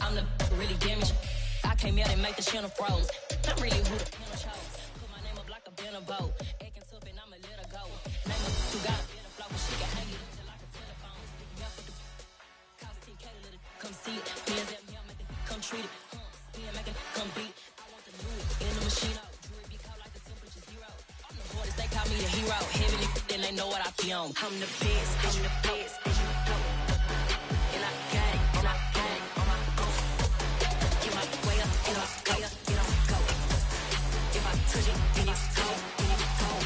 I'm the really damaged. I came out and make the channel froze. I'm really who the piano chose. Put my name up like a banner boat. Acting tough and I'ma let her go. Name her who got a better flow. She can hang it until like a telephone. Stick me up with the cause TK to let it come see it. Me and them here make it come treat it. Me and make it come beat. I want the new in the machine out. Jewelry be cold like the temperature zero. I'm the hardest, they call me the hero. Heaven and then they know what I be on. I'm the best, I'm the best. And I got it, and I got it on my own. Get my way up, and I way up, and I go. If I touch it, then it's cold, then it's cold.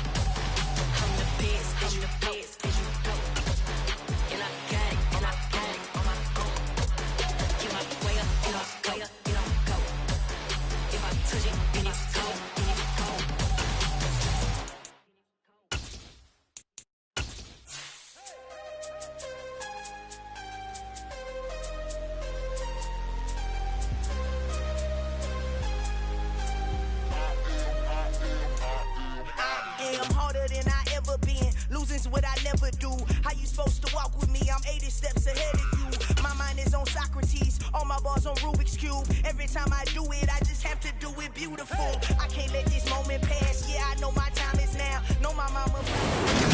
I'm the best, I'm the best, and I got it, and I got it on my own. Get my way up, and I way up, and I go. If I touch it, then it's cold, then it's cold. I'm harder than I ever been. Losing's what I never do. How you supposed to walk with me? I'm 80 steps ahead of you. My mind is on Socrates. All my bars on Rubik's Cube. Every time I do it, I just have to do it beautiful. I can't let this moment pass. Yeah, I know my time is now. Know my mama.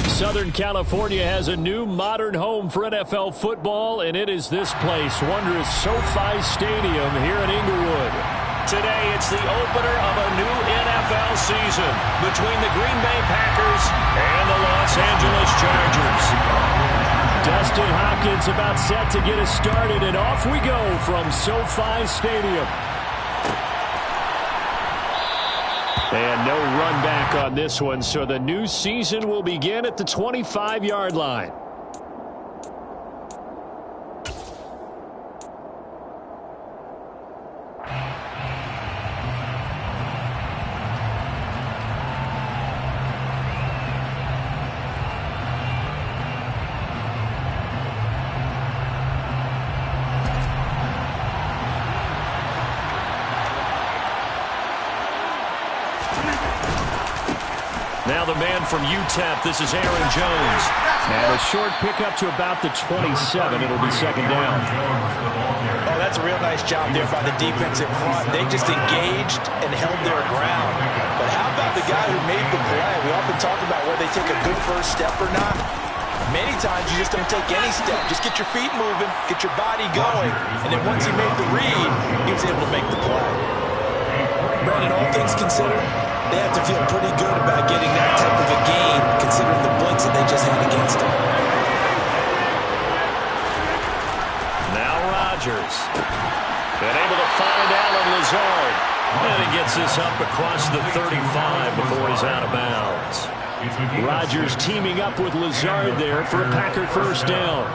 Southern California has a new modern home for NFL football, and it is this place, wondrous SoFi Stadium here in Inglewood. Today, it's the opener of a new NFL season between the Green Bay Packers and the Los Angeles Chargers. Dustin Hopkins about set to get us started, and off we go from SoFi Stadium. And no run back on this one, so the new season will begin at the 25-yard line. Now the man from UTEP, this is Aaron Jones. And a short pickup to about the 27. It'll be second down. Oh, that's a real nice job there by the defensive front. They just engaged and held their ground. But how about the guy who made the play? We often talk about whether they take a good first step or not. Many times you just don't take any step. Just get your feet moving, get your body going. And then once he made the read, he was able to make the play. Brandon, all things considered, they have to feel pretty good about getting that type of a game, considering the blitz that they just had against them. Now Rodgers. Been able to find Allen Lazard. And he gets this up across the 35 before he's out of bounds. Rodgers teaming up with Lazard there for a Packer first down.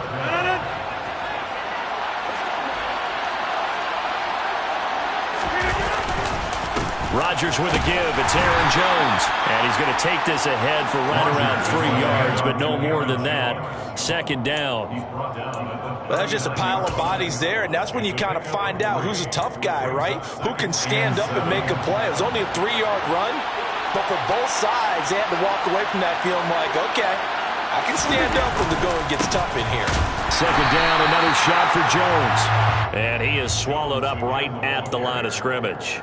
Rodgers with a give. It's Aaron Jones. And he's going to take this ahead for right around 3 yards, but no more than that. Second down. Well, that's just a pile of bodies there, and that's when you kind of find out who's a tough guy, right? Who can stand up and make a play. It was only a 3-yard run, but for both sides, they had to walk away from that feeling like, okay, I can stand up when the going gets tough in here. Second down, another shot for Jones. And he is swallowed up right at the line of scrimmage.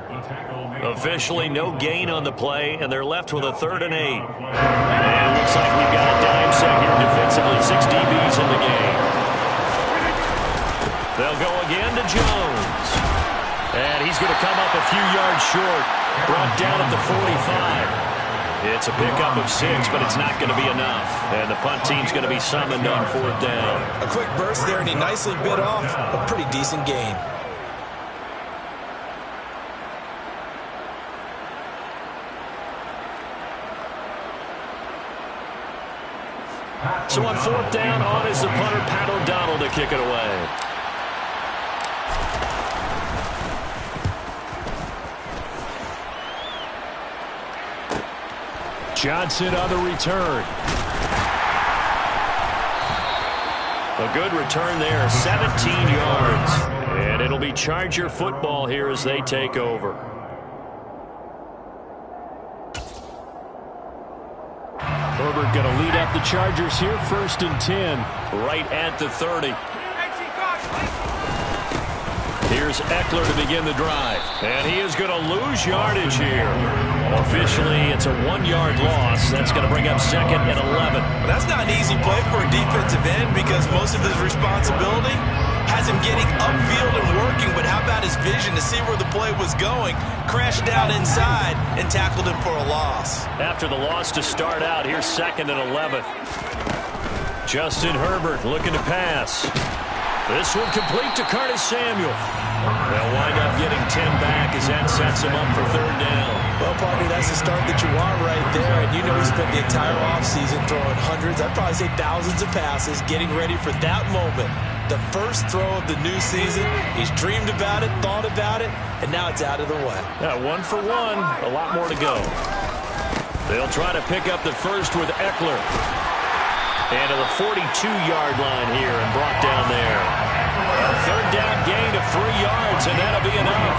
Officially no gain on the play, and they're left with a 3rd and 8. And it looks like we've got a dime set here defensively. 6 DBs in the game. They'll go again to Jones. And he's going to come up a few yards short. Brought down at the 45. It's a pickup of 6, but it's not going to be enough. And the punt team's going to be summoned on 4th down. A quick burst there, and he nicely bit off a pretty decent gain. So on 4th down, on is the punter, Pat O'Donnell, to kick it away. Johnson on the return. A good return there, 17 yards. And it'll be Charger football here as they take over. Herbert going to lead up the Chargers here, 1st and 10. Right at the 30. Here's Eckler to begin the drive. And he is going to lose yardage here. Officially, it's a 1-yard loss. That's going to bring up 2nd and 11. Well, that's not an easy play for a defensive end because most of his responsibility has him getting upfield and working. But how about his vision to see where the play was going? Crashed down inside and tackled him for a loss. After the loss to start out, here's 2nd and 11. Justin Herbert looking to pass. This one complete to Curtis Samuel. They'll wind up getting 10 back as that sets him up for 3rd down. Well, partner, that's the start that you want right there. And you know he spent the entire offseason throwing hundreds, I'd probably say thousands of passes, getting ready for that moment. The first throw of the new season. He's dreamed about it, thought about it, and now it's out of the way. Yeah, 1 for 1. A lot more to go. They'll try to pick up the first with Eckler. And to the 42-yard line here and brought down there. A 3rd down gain of 3 yards, and that'll be enough.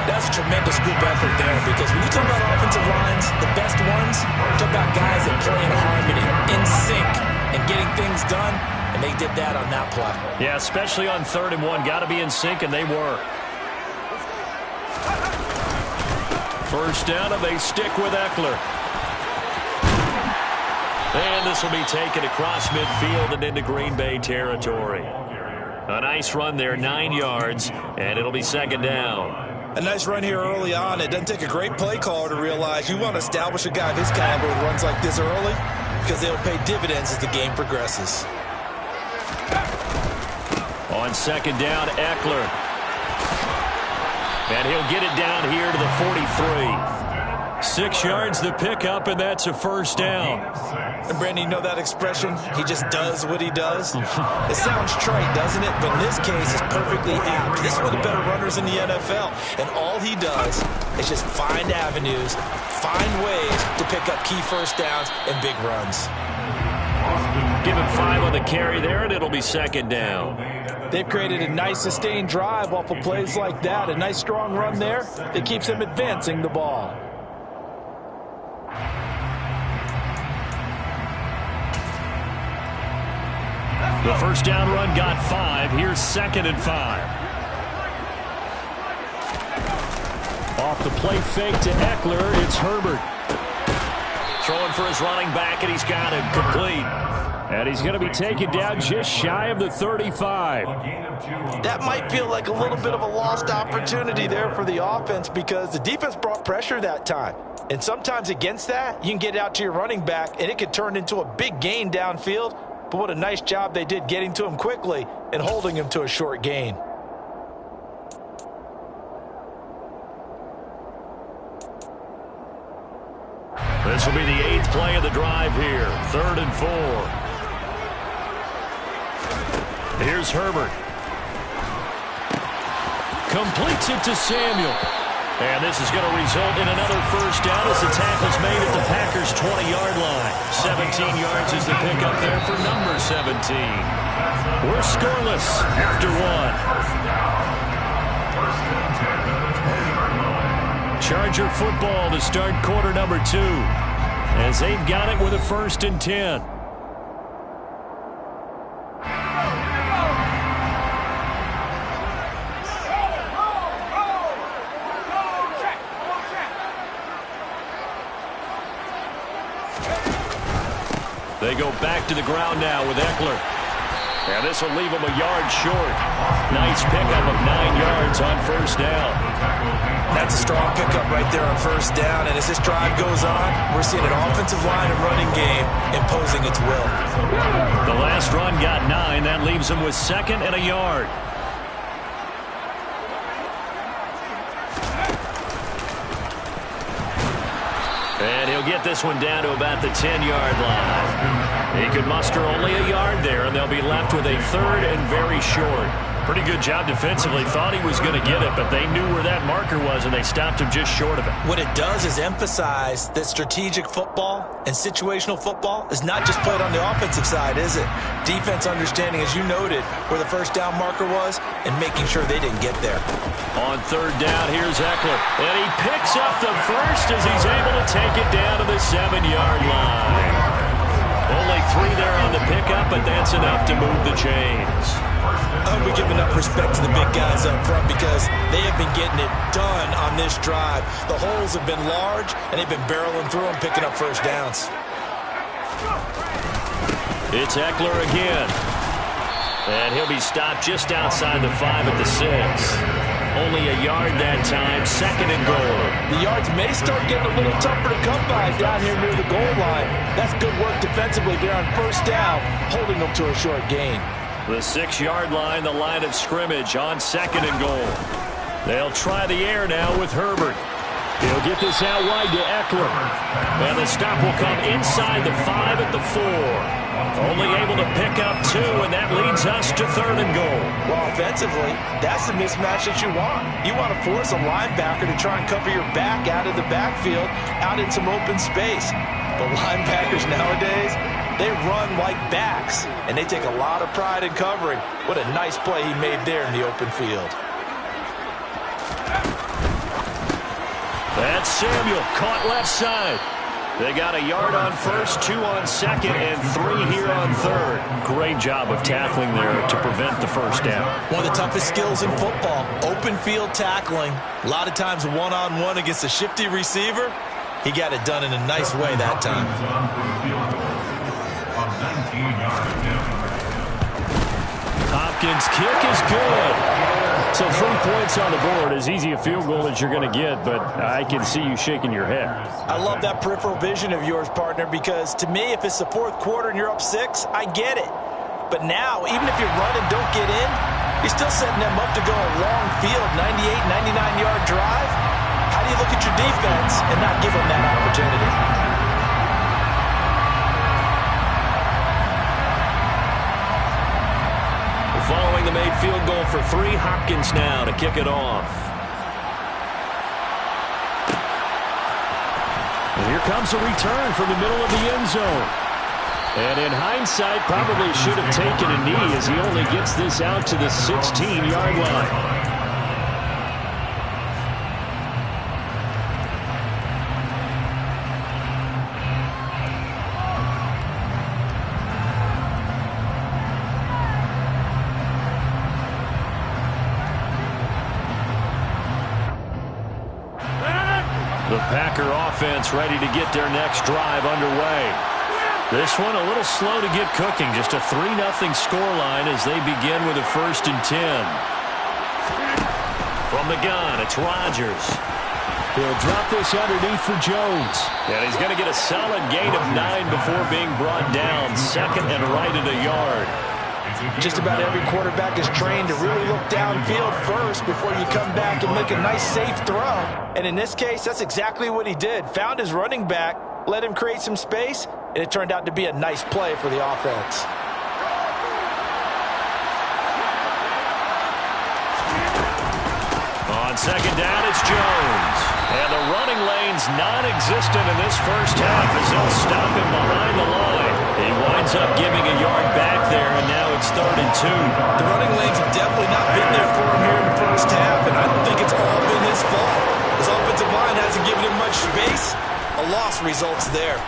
That's a tremendous group effort there because when you talk about offensive lines, the best ones, talk about guys that play in harmony, in sync, and getting things done, and they did that on that play. Yeah, especially on 3rd and 1. Got to be in sync, and they were. 1st down, and they stick with Eckler. And this will be taken across midfield and into Green Bay territory. A nice run there, 9 yards, and it'll be 2nd down. A nice run here early on. It doesn't take a great play caller to realize you want to establish a guy of his caliber with runs like this early because they'll pay dividends as the game progresses. On 2nd down, Eckler. And he'll get it down here to the 43. 6 yards the pickup, and that's a 1st down. And Brandon, you know that expression? He just does what he does. It sounds trite, doesn't it? But in this case, it's perfectly apt. This is one of the better runners in the NFL. And all he does is just find avenues, find ways to pick up key 1st downs and big runs. Give him 5 on the carry there, and it'll be 2nd down. They've created a nice sustained drive off of plays like that. A nice strong run there that keeps them advancing the ball. The 1st down run got 5. Here's 2nd and 5. Off the play fake to Eckler, it's Herbert. Throwing for his running back, and he's got it complete. And he's going to be taken down just shy of the 35. That might feel like a little bit of a lost opportunity there for the offense because the defense brought pressure that time. And sometimes against that, you can get out to your running back, and it could turn into a big gain downfield. But what a nice job they did getting to him quickly and holding him to a short gain. This will be the 8th play of the drive here. 3rd and 4. Here's Herbert. Completes it to Samuel. And this is going to result in another 1st down as the tackle's made at the Packers' 20-yard line. 17 yards is the pickup there for number 17. We're scoreless after 1. Charger football to start quarter number 2 as they've got it with a 1st and 10. They go back to the ground now with Eckler. And this will leave him a yard short. Nice pickup of 9 yards on 1st down. That's a strong pickup right there on 1st down. And as this drive goes on, we're seeing an offensive line and running game imposing its will. The last run got 9. That leaves him with 2nd and a yard. And he'll get this one down to about the 10-yard line. He could muster only a yard there, and they'll be left with a third and very short. Pretty good job defensively. Thought he was going to get it, but they knew where that marker was, and they stopped him just short of it. What it does is emphasize that strategic football and situational football is not just played on the offensive side, is it? Defense understanding, as you noted, where the first down marker was and making sure they didn't get there. On third down, here's Eckler. And he picks up the first as he's able to take it down to the 7-yard line. Only 3 there on the pickup, but that's enough to move the chains. I hope we give enough respect to the big guys up front because they have been getting it done on this drive. The holes have been large, and they've been barreling through them, picking up first downs. It's Eckler again. And he'll be stopped just outside the 5 at the 6. Only a yard that time, 2nd and goal. The yards may start getting a little tougher to come by down here near the goal line. That's good work defensively there on first down, holding them to a short gain. The 6-yard line, the line of scrimmage on 2nd and goal. They'll try the air now with Herbert. He'll get this out wide to Eckler. And the stop will come inside the 5 at the 4. Only able to pick up 2, and that leads us to 3rd and goal. Well, offensively, that's the mismatch that you want. You want to force a linebacker to try and cover your back out of the backfield, out in some open space. But linebackers nowadays, they run like backs, and they take a lot of pride in covering. What a nice play he made there in the open field. That's Samuel, caught left side. They got a yard on first, 2 on second, and 3 here on third. Great job of tackling there to prevent the first down. One of the toughest skills in football, open field tackling. A lot of times one-on-one against a shifty receiver. He got it done in a nice way that time. Hopkins' kick is good. So 3 points on the board, as easy a field goal as you're going to get, but I can see you shaking your head. I love that peripheral vision of yours, partner, because to me, if it's the 4th quarter and you're up 6, I get it. But now, even if you run and don't get in, you're still setting them up to go a long field, 98, 99-yard drive. How do you look at your defense and not give them that opportunity? Following the made field goal for 3, Hopkins now to kick it off. And here comes a return from the middle of the end zone. And in hindsight, probably should have taken a knee as he only gets this out to the 16-yard line. The Packer offense ready to get their next drive underway. This one a little slow to get cooking. Just a 3-0 scoreline as they begin with a 1st and 10. From the gun, it's Rodgers. He'll drop this underneath for Jones. And he's going to get a solid gain of 9 before being brought down. 2nd and right at a yard. Just about every quarterback is trained to really look downfield first before you come back and make a nice, safe throw. And in this case, that's exactly what he did. Found his running back, let him create some space, and it turned out to be a nice play for the offense. On 2nd down, it's Jones. And the running lane's non-existent in this first half as they'll stop him behind the line. He winds up giving a yard back there, and now it's 3rd and 2. The running lanes have definitely not been there for him here in the first half, and I don't think it's all been his fault. His offensive line hasn't given him much space. A loss results there.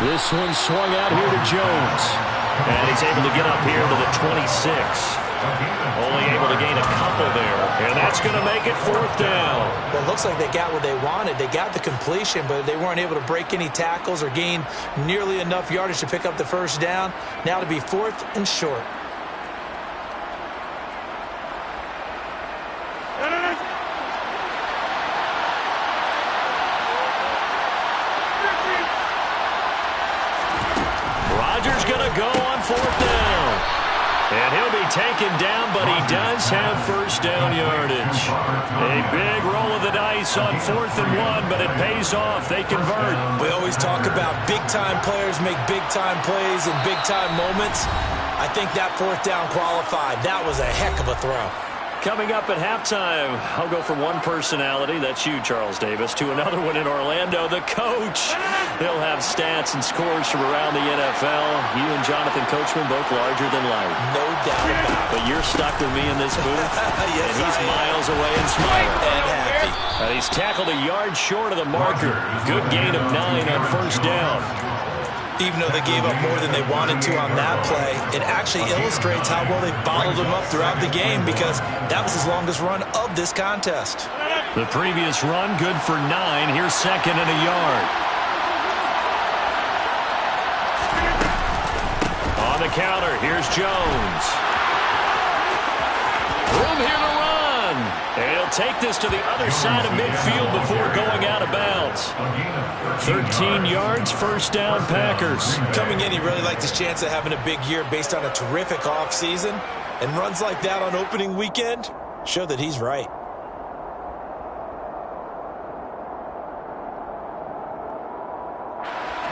This one swung out here to Jones. And he's able to get up here to the 26. Only able to gain a couple there. And that's going to make it 4th down. Well, it looks like they got what they wanted. They got the completion, but they weren't able to break any tackles or gain nearly enough yardage to pick up the first down. Now to be 4th and short. Rodgers going to go on 4th down. And he'll be taken down, but he does have first down yardage. A big roll of the dice on 4th and 1, but it pays off. They convert. We always talk about big-time players make big-time plays in big-time moments. I think that 4th down qualified. That was a heck of a throw. Coming up at halftime, I'll go from one personality, that's you, Charles Davis, to another one in Orlando, the coach. He'll have stats and scores from around the NFL. You and Jonathan Coachman both larger than life. No doubt about it. But you're stuck with me in this booth, Yes, and he's miles away and smiling. And happy. And he's tackled a yard short of the marker. Good gain of 9 on first down. Even though they gave up more than they wanted to on that play, it actually illustrates how well they bottled them up throughout the game because that was his longest run of this contest. The previous run, good for 9. Here's 2nd and a yard. On the counter, here's Jones. Room here to run. And he'll take this to the other side of midfield before going out of bounds. 13 yards, first down, Packers. Coming in, he really liked his chance of having a big year based on a terrific offseason. And runs like that on opening weekend show that he's right.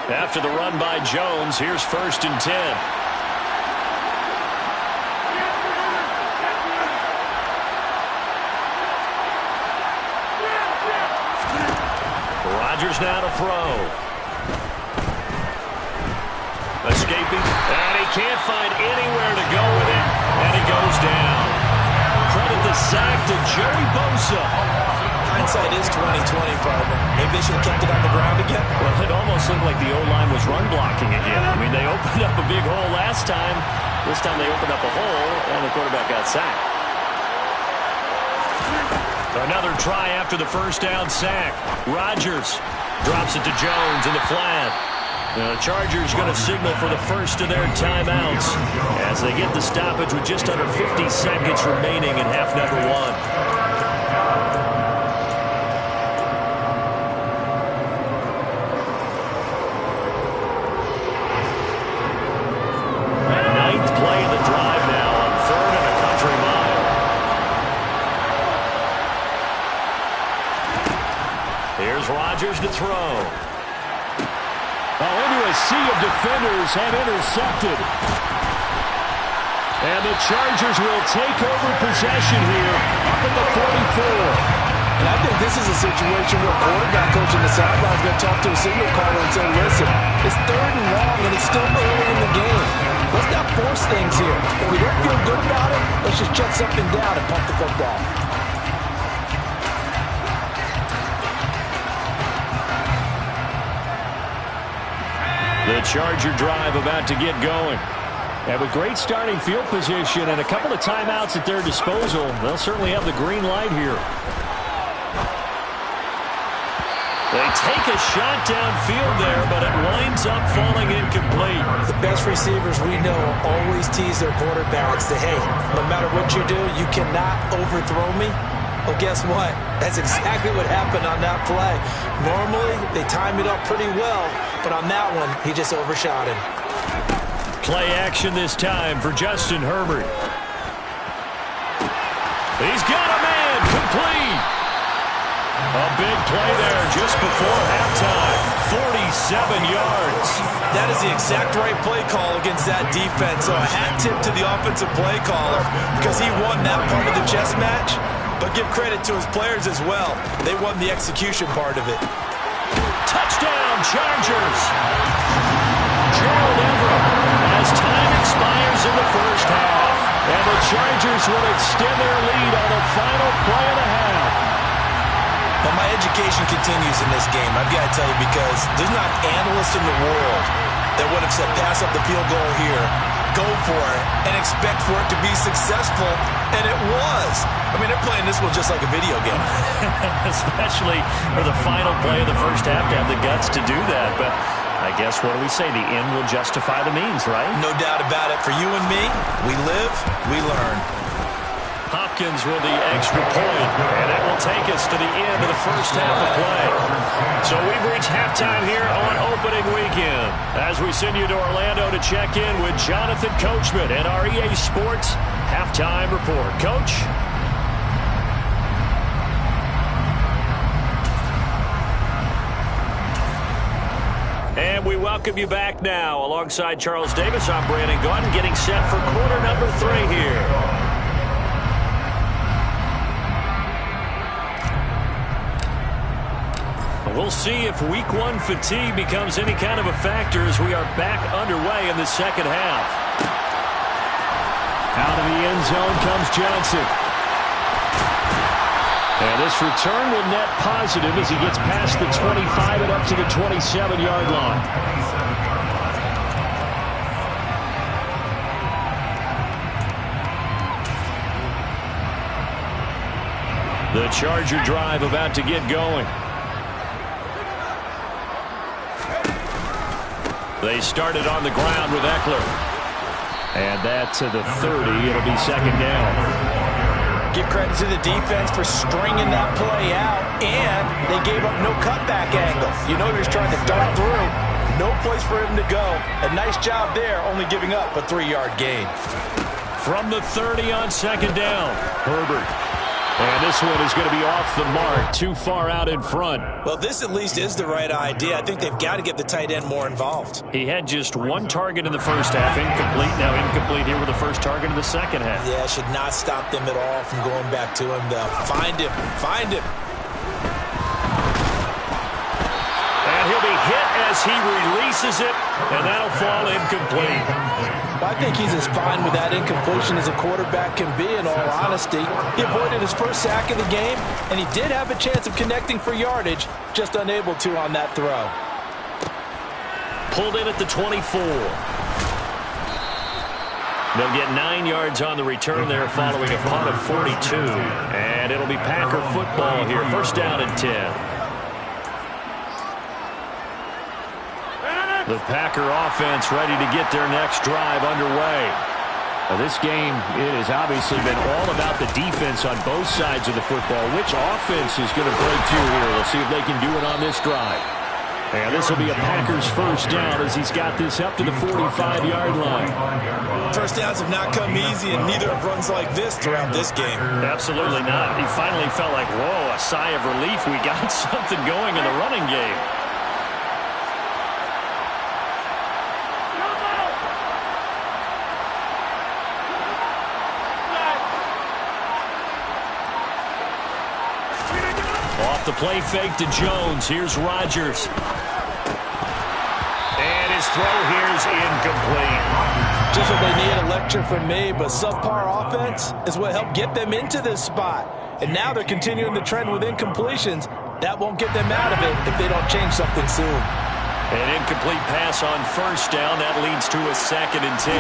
After the run by Jones, here's 1st and 10. Rodgers now to throw. Escaping, and he can't find anywhere to go with it, and he goes down. Credit the sack to Joey Bosa. Hindsight is 20/20, partner. Maybe they should have kept it on the ground again. Well, it almost looked like the O-line was run blocking again. I mean, they opened up a big hole last time. This time they opened up a hole, and the quarterback got sacked. Another try after the first down sack. Rodgers drops it to Jones in the flat. The Chargers going to signal for the first of their timeouts as they get the stoppage with just under 50 seconds remaining in half number 1. Ninth play of the drive now on 3rd and a country mile. Here's Rodgers to throw. Into a sea of defenders and intercepted. And the Chargers will take over possession here up at the 44. And I think this is a situation where quarterback coach in the sideline is going to talk to a signal caller and say, listen, it's 3rd and long and it's still early in the game. Let's not force things here. If we don't feel good about it, let's just shut something down and pump the football. The Charger drive about to get going. And with great starting field position and a couple of timeouts at their disposal, they'll certainly have the green light here. They take a shot downfield there, but it winds up falling incomplete. The best receivers we know always tease their quarterbacks that, hey, no matter what you do, you cannot overthrow me. Well, guess what? That's exactly what happened on that play. Normally, they time it up pretty well, but on that one, he just overshot him. Play action this time for Justin Herbert. He's got a man, complete. A big play there just before halftime. 47 yards. That is the exact right play call against that defense. So a hat tip to the offensive play caller because he won that part of the chess match. But give credit to his players as well. They won the execution part of it. Touchdown, Chargers. Gerald Everett as time expires in the first half. And the Chargers will extend their lead on the final play of the half. But my education continues in this game, I've got to tell you, because there's not an analyst in the world that would have said pass up the field goal here, go for it, and expect for it to be successful, and it was. I mean, they're playing this one just like a video game. Especially for the final play of the first half to have the guts to do that. But I guess, what do we say? The end will justify the means, right? No doubt about it. For you and me, we live, we learn. Hopkins with the extra point, and it will take us to the end of the first half of play. So we've reached halftime here on opening weekend as we send you to Orlando to check in with Jonathan Coachman and our EA Sports halftime report. Coach? And we welcome you back now. Alongside Charles Davis, I'm Brandon Gaudin, getting set for quarter number 3 here. We'll see if week 1 fatigue becomes any kind of a factor as we are back underway in the second half. Out of the end zone comes Johnson. And this return will net positive as he gets past the 25 and up to the 27-yard line. The Charger drive about to get going. They started on the ground with Eckler. And that to the 30. It'll be second down. Give credit to the defense for stringing that play out, and they gave up no cutback angle. You know he was trying to dart through. No place for him to go. A nice job there, only giving up a 3-yard gain. From the 30 on second down, Herbert. And this one is going to be off the mark, too far out in front. Well, this at least is the right idea. I think they've got to get the tight end more involved. He had just 1 target in the first half, incomplete. Now incomplete here with the first target in the second half. Yeah, should not stop them at all from going back to him. They'll find him. Find him. And he'll be hit as he releases it, and that'll fall incomplete. Well, I think he's as fine with that incompletion as a quarterback can be, in all honesty. He avoided his first sack of the game, and he did have a chance of connecting for yardage, just unable to on that throw. Pulled in at the 24. They'll get 9 yards on the return there following a punt of 42. And it'll be Packer football here. First down and 10. The Packer offense ready to get their next drive underway. Now this game, it has obviously been all about the defense on both sides of the football. Which offense is going to break through here? We'll see if they can do it on this drive. And this will be a Packers first down as he's got this up to the 45-yard line. First downs have not come easy, and neither have runs like this throughout this game. Absolutely not. He finally felt like, whoa, a sigh of relief. We got something going in the running game. Off the play fake to Jones. Here's Rodgers. And his throw here is incomplete. Just what they need, a lecture from me, but subpar offense is what helped get them into this spot. And now they're continuing the trend with incompletions. That won't get them out of it if they don't change something soon. An incomplete pass on first down. That leads to a 2nd and 10.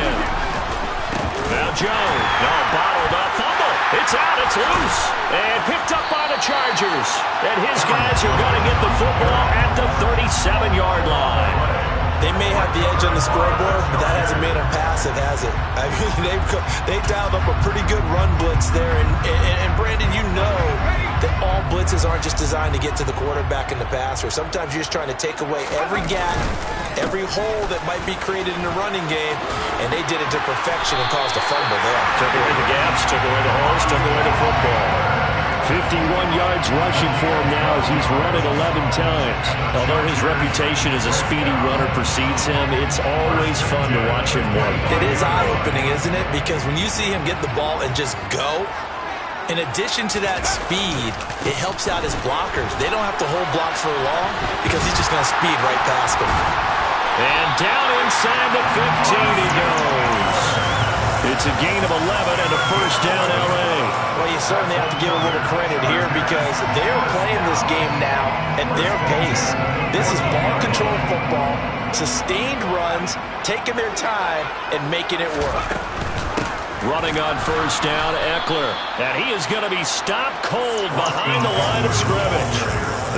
Now Jones. No, bottled up. Fumble. It's out. It's loose. And picked up by the Chargers. And his guys are going to get the football at the 37-yard line. They may have the edge on the scoreboard, but that hasn't made them passive, has it? I mean, they've dialed up a pretty good run blitz there. And Brandon, you know that all blitzes aren't just designed to get to the quarterback in the passer. Sometimes you're just trying to take away every gap, every hole that might be created in the running game, and they did it to perfection and caused a fumble there. Took away the gaps, took away the holes, took away the football. 51 yards rushing for him now as he's run it 11 times. Although his reputation as a speedy runner precedes him, it's always fun to watch him work. It is eye-opening, isn't it? Because when you see him get the ball and just go, in addition to that speed, it helps out his blockers. They don't have to hold blocks for long because he's just going to speed right past them. And down inside the 15 he goes. It's a gain of 11 and a first down L.A. Well, you certainly have to give a little credit here because they're playing this game now at their pace. This is ball-control football, sustained runs, taking their time, and making it work. Running on first down, Eckler. And he is going to be stopped cold behind the line of scrimmage.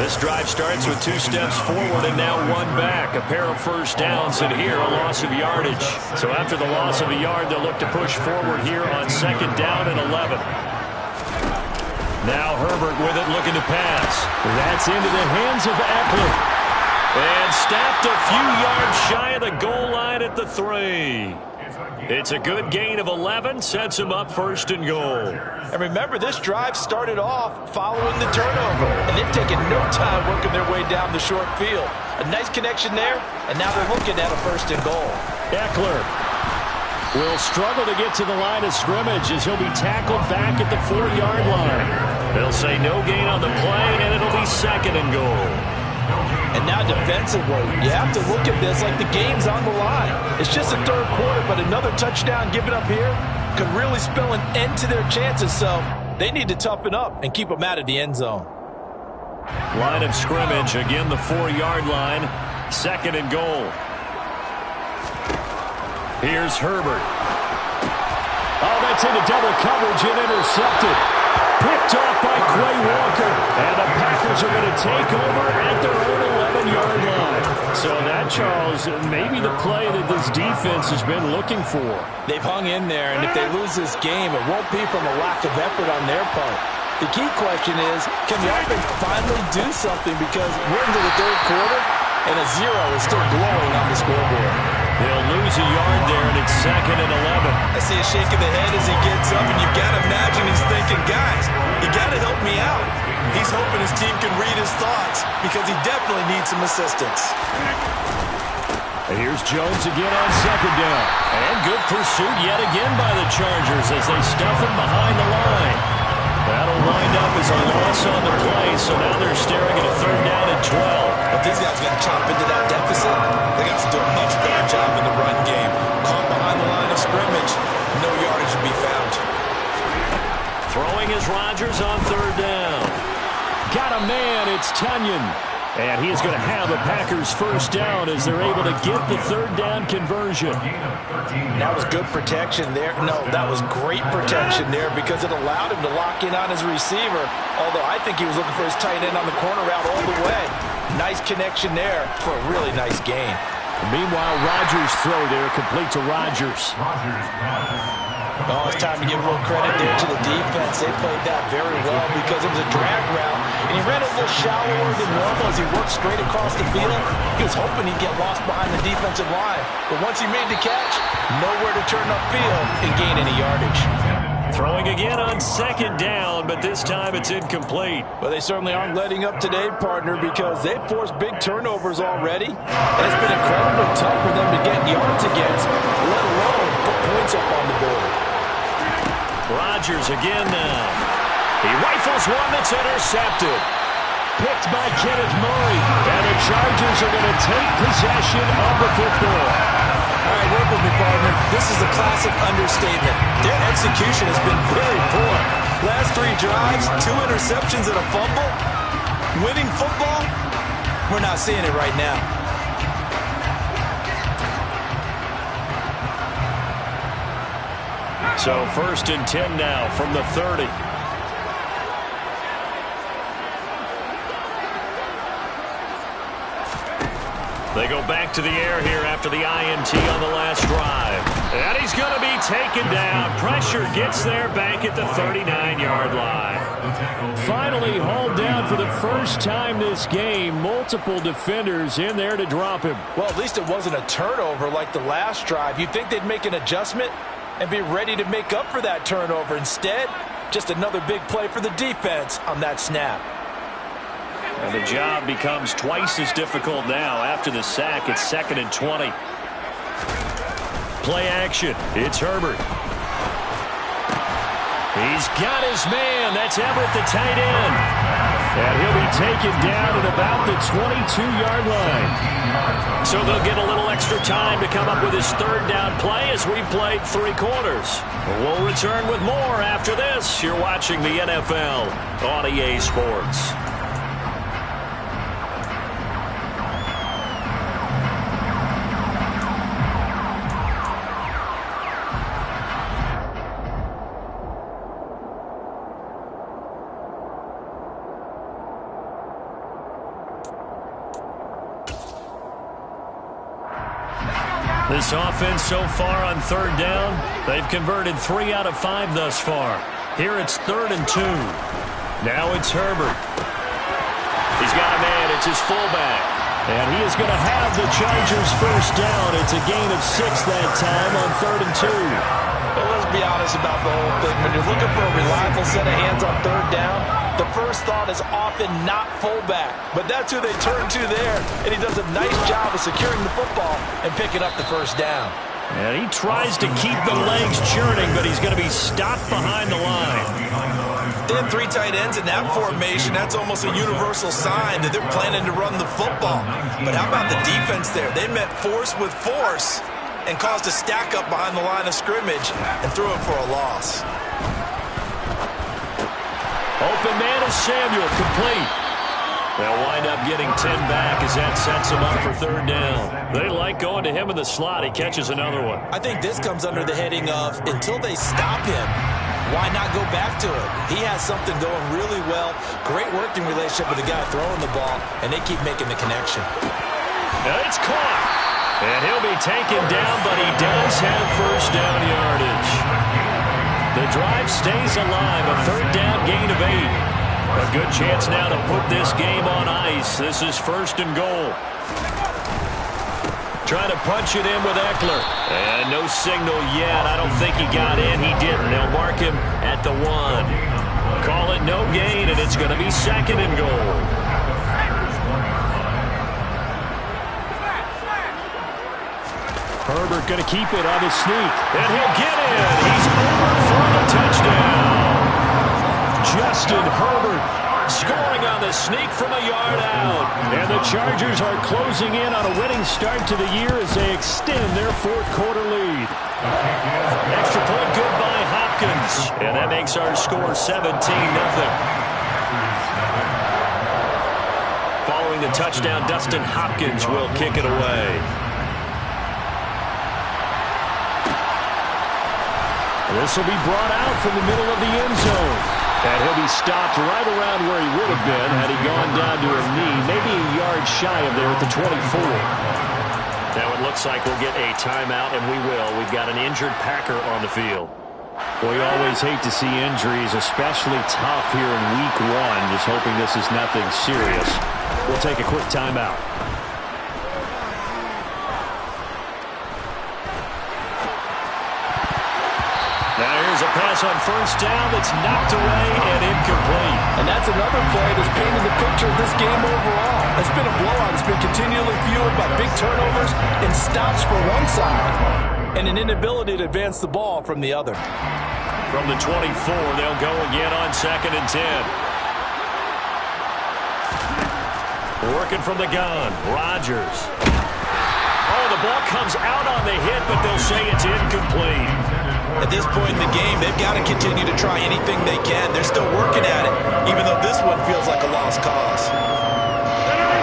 This drive starts with 2 steps forward and now 1 back. A pair of first downs and here a loss of yardage. So after the loss of a yard, they'll look to push forward here on 2nd down and 11. Now Herbert with it, looking to pass. That's into the hands of Eckler. And stopped a few yards shy of the goal line at the 3. It's a good gain of 11, sets him up 1st and goal. And remember, this drive started off following the turnover, and they've taken no time working their way down the short field. A nice connection there, and now they're looking at a 1st and goal. Eckler will struggle to get to the line of scrimmage as he'll be tackled back at the 4-yard line. They'll say no gain on the play, and it'll be 2nd and goal. And now defensively, you have to look at this like the game's on the line. It's just the 3rd quarter, but another touchdown given up here could really spell an end to their chances, so they need to toughen up and keep them out of the end zone. Line of scrimmage, again the 4-yard line, 2nd and goal. Here's Herbert. Oh, that's into double coverage and intercepted. Picked off by Quay Walker. And the Packers are going to take over at their own 11-yard line. So that, Charles, maybe the play that this defense has been looking for. They've hung in there, and if they lose this game, it won't be from a lack of effort on their part. The key question is, can the offense finally do something? Because we're into the 3rd quarter, and a 0 is still glowing on the scoreboard. They'll lose a yard there, and it's 2nd and 11. I see a shake of the head as he gets up, and you've got to imagine he's thinking, guys, you got to help me out. He's hoping his team can read his thoughts because he definitely needs some assistance. And here's Jones again on 2nd down. And good pursuit yet again by the Chargers as they stuff him behind the line. That'll wind up as a loss on the play, so now they're staring at a 3rd down and 12. If these guys are going to chop into that deficit, they got to do a much better job in the run game. Caught behind the line of scrimmage, no yardage to be found. Throwing is Rodgers on 3rd down. Got a man, it's Tunyon. And he is going to have the Packers' 1st down as they're able to get the 3rd down conversion. That was good protection there. No, that was great protection there because it allowed him to lock in on his receiver. Although I think he was looking for his tight end on the corner route all the way. Nice connection there for a really nice gain. Meanwhile, Rodgers' throw there complete to Rodgers. Oh, it's time to give a little credit there to the defense. They played that very well because it was a drag route, and he ran a little shallower than normal as he worked straight across the field. He was hoping he'd get lost behind the defensive line, but once he made the catch, nowhere to turn upfield and gain any yardage. Throwing again on 2nd down, but this time it's incomplete. Well, they certainly aren't letting up today, partner, because they've forced big turnovers already, and it's been incredibly tough for them to get yards against, let alone put points up on the board. Rodgers again now. He rifles one that's intercepted. Picked by Kenneth Murray. And the Chargers are going to take possession of the football. All right, work with me, partner. This is a classic understatement. Their execution has been very poor. Last 3 drives, 2 interceptions and a fumble. Winning football, we're not seeing it right now. So 1st and 10 now from the 30. They go back to the air here after the INT on the last drive. And he's going to be taken down. Pressure gets there back at the 39-yard line. Finally hauled down for the first time this game. Multiple defenders in there to drop him. Well, at least it wasn't a turnover like the last drive. You'd think they'd make an adjustment and be ready to make up for that turnover. Instead, just another big play for the defense on that snap. And the job becomes twice as difficult now after the sack. It's 2nd and 20. Play action. It's Herbert. He's got his man. That's Everett, the tight end. And he'll be taken down at about the 22-yard line. So they'll get a little extra time to come up with his 3rd down play as we've played 3 quarters. We'll return with more after this. You're watching the NFL on EA Sports. This offense so far on 3rd down, they've converted 3 out of 5 thus far. Here it's 3rd and 2. Now it's Herbert. He's got a man. It's his fullback. And he is going to have the Chargers first down. It's a gain of 6 that time on 3rd and 2. Well, let's be honest about the whole thing. When you're looking for a reliable set of hands on 3rd down, the first thought is often not fullback. But that's who they turn to there. And he does a nice job of securing the football and picking up the first down. And he tries to keep the legs churning, but he's going to be stopped behind the line. They have 3 tight ends in that formation. That's almost a universal sign that they're planning to run the football. But how about the defense there? They met force with force and caused a stack up behind the line of scrimmage and threw it for a loss. Open man is Samuel, complete. They'll wind up getting 10 back as that sets him up for 3rd down. They like going to him in the slot. He catches another one. I think this comes under the heading of until they stop him, why not go back to it? He has something going really well. Great working relationship with the guy throwing the ball, and they keep making the connection. Now it's caught. And he'll be taken down, but he does have first down yardage. The drive stays alive. A 3rd down gain of 8. A good chance now to put this game on ice. This is 1st and goal. Trying to punch it in with Eckler. And no signal yet. I don't think he got in. He didn't. They'll mark him at the 1. Call it no gain, and it's going to be 2nd and goal. Herbert going to keep it on his sneak. And he'll get in. He's over for the touchdown. Justin Herbert scoring on the sneak from a yard out. And the Chargers are closing in on a winning start to the year as they extend their 4th quarter lead. Extra point good by Hopkins. And that makes our score 17-0. Following the touchdown, Dustin Hopkins will kick it away. This will be brought out from the middle of the end zone. And he'll be stopped right around where he would have been had he gone down to a knee, maybe a yard shy of there at the 24. Now it looks like we'll get a timeout, and we will. We've got an injured Packer on the field. We always hate to see injuries, especially tough here in week 1. Just hoping this is nothing serious. We'll take a quick timeout. Now here's a pass on first down that's knocked away and incomplete. And that's another play that's painted the picture of this game overall. It's been a blowout. It's been continually fueled by big turnovers and stops for one side and an inability to advance the ball from the other. From the 24, they'll go again on 2nd and 10. Working from the gun, Rodgers. Oh, the ball comes out on the hit, but they'll say it's incomplete. At this point in the game, they've got to continue to try anything they can. They're still working at it, even though this one feels like a lost cause.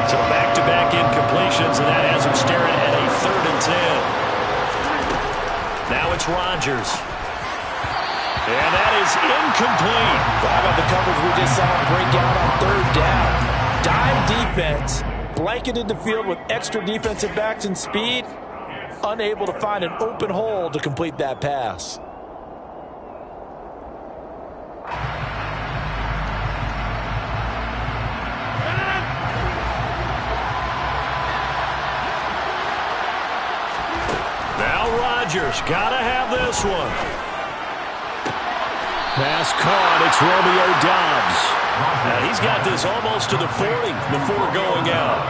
So back-to-back incompletions, and that has them staring at a 3rd and 10. Now it's Rodgers. And that is incomplete. How about the coverage we just saw break out on 3rd down? Dime defense, blanketed the field with extra defensive backs and speed, unable to find an open hole to complete that pass. Now Rodgers, gotta have this one. Pass caught, it's Romeo Doubs. Now he's got this almost to the 40 before going out.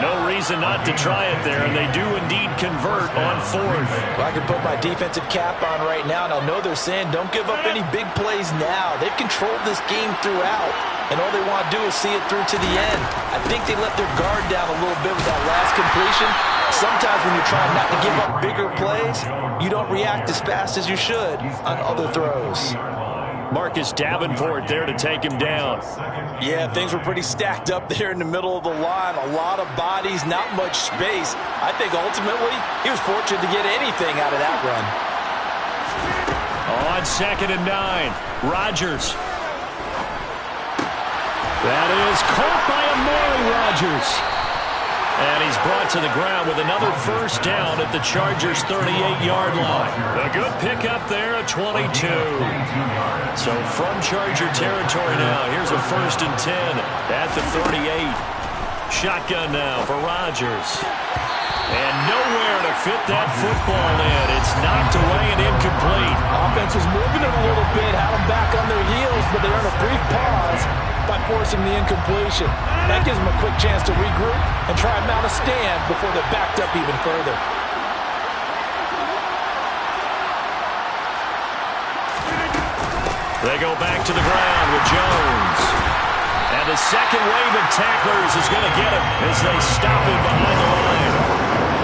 No reason not to try it there, and they do indeed convert on 4th. Well, I can put my defensive cap on right now, and I know they're saying don't give up any big plays now. They've controlled this game throughout, and all they want to do is see it through to the end. I think they let their guard down a little bit with that last completion. Sometimes when you're trying not to give up bigger plays, you don't react as fast as you should on other throws. Marcus Davenport there to take him down. Yeah, things were pretty stacked up there in the middle of the line. A lot of bodies, not much space. I think ultimately he was fortunate to get anything out of that run. On 2nd and 9, Rodgers. That is caught by Amari Rodgers. And he's brought to the ground with another first down at the Chargers' 38-yard line. A good pickup there at 22. So from Charger territory now, here's a 1st and 10 at the 38. Shotgun now for Rodgers. And nowhere to fit that football in. It's knocked away and incomplete. Offense was moving it a little bit, had them back on their heels, but they earned a brief pause by forcing the incompletion. That gives them a quick chance to regroup and try and mount a stand before they're backed up even further. They go back to the ground with Jones. And the second wave of tacklers is going to get him as they stop him behind the line.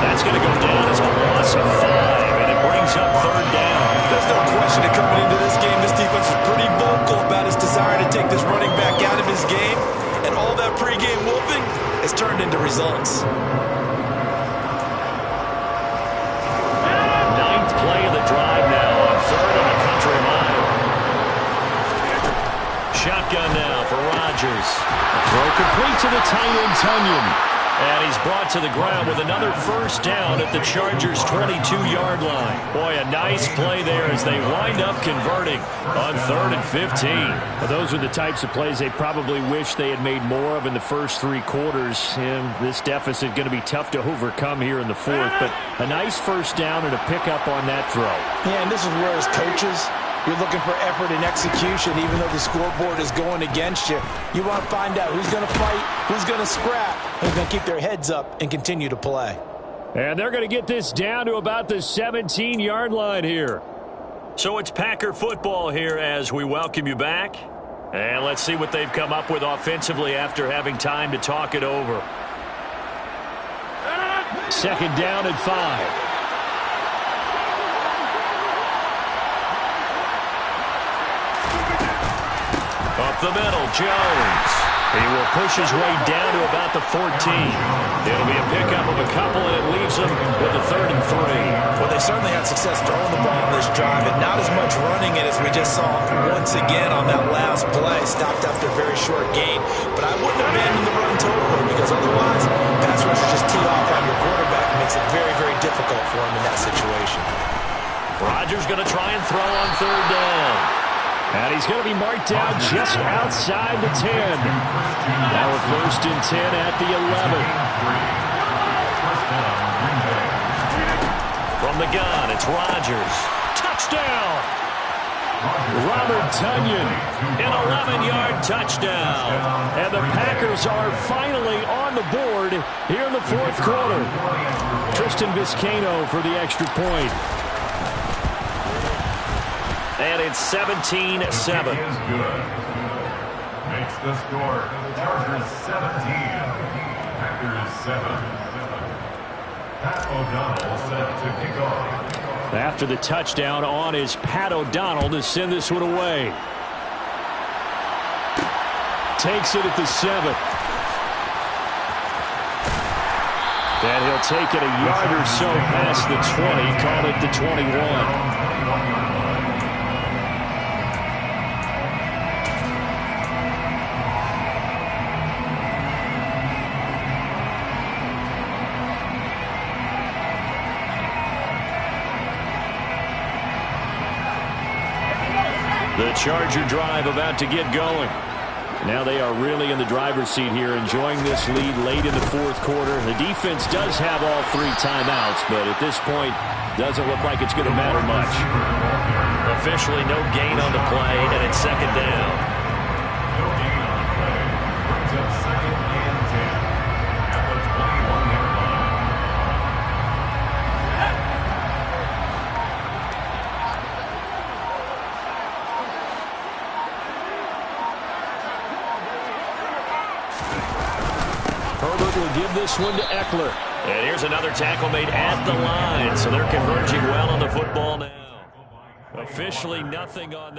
That's going to go down as a loss of 5, and it brings up third down. There's no question that coming into this game, this defense is pretty vocal about its desire to take this running back out of his game, and all that pregame whooping has turned into results. 9th play of the drive now on 3rd and a country mile. Shotgun now for Rodgers. Throw complete to the tight end, Tonyan. And he's brought to the ground with another first down at the Chargers' 22-yard line. Boy, a nice play there as they wind up converting on 3rd and 15. Well, those are the types of plays they probably wish they had made more of in the first 3 quarters. And this deficit going to be tough to overcome here in the 4th. But a nice first down and a pickup on that throw. Yeah, and this is where as coaches, you're looking for effort and execution, even though the scoreboard is going against you. You want to find out who's going to fight, who's going to scrap, and who's going to keep their heads up and continue to play. And they're going to get this down to about the 17-yard line here. So it's Packer football here as we welcome you back. And let's see what they've come up with offensively after having time to talk it over. 2nd down and 5. Up the middle, Jones. He will push his way down to about the 14. It'll be a pickup of a couple, and it leaves him with a 3rd and 3. Well, they certainly had success throwing the ball on this drive, and not as much running it as we just saw once again on that last play. Stopped after a very short gain. But I wouldn't abandon the run totally, because otherwise, pass rushers just tee off on your quarterback. It makes it very, very difficult for him in that situation. Rodgers going to try and throw on 3rd down. And he's going to be marked down just outside the 10. Now a 1st and 10 at the 11. From the gun, it's Rodgers. Touchdown! Robert Tonyan, an 11-yard touchdown. And the Packers are finally on the board here in the 4th quarter. Tristan Vizcaino for the extra point. And it's 17-7. Makes the score Chargers 17, Packers 7. Pat O'Donnell set to kick off. After the touchdown on is Pat O'Donnell to send this one away. Takes it at the 7. And he'll take it a yard or so past the 20, call it the 21. The Charger drive about to get going. Now they are really in the driver's seat here, enjoying this lead late in the 4th quarter. The defense does have all 3 timeouts, but at this point, doesn't look like it's going to matter much. Officially no gain on the play, and it's 2nd down. No gain on the play. Brings up 2nd and 10 at the 21-yard line. Herbert will give this one to Eckler. And here's another tackle made at the line, so they're converging well on the football now. Officially nothing on that.